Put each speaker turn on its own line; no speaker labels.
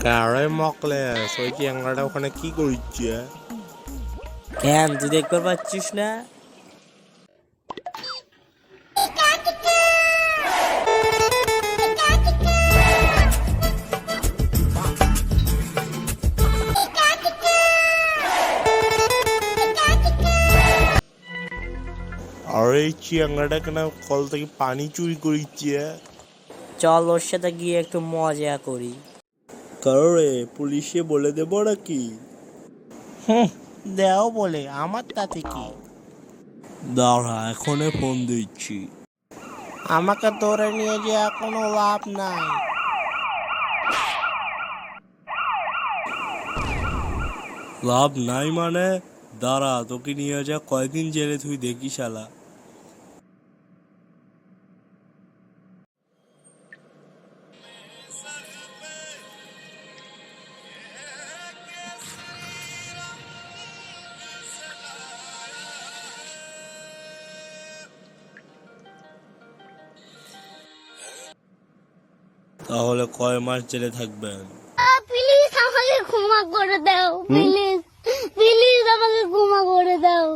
কারে মকলেস ওই চ্যাংড়াটা ওখানে কি করছে?
কেন তুই দেখতে পাচ্ছিস না?
আর এই চ্যাংড়াটা কেন কল থেকে পানি চুরি করিচ্ছে?
চল ওর সাথে গিয়ে একটু মজা করি।
কারে পুলিশে বলে দেবো নাকি?
দেও বলে আমার তাতে কি?
দাঁড়া এখনই ফোন দিচ্ছি।
আমাকে ধরে নিয়ে যাওয়া কোনো লাভ নাই।
লাভ নাই মানে? দাঁড়া তোকে নিয়ে যা কয়দিন জেলে তুই দেখি শালা। তাহলে কয় মাস জেলে থাকবেন?
প্লিজ আমাকে ক্ষমা করে দাও, প্লিজ প্লিজ আমাকে ক্ষমা করে দাও।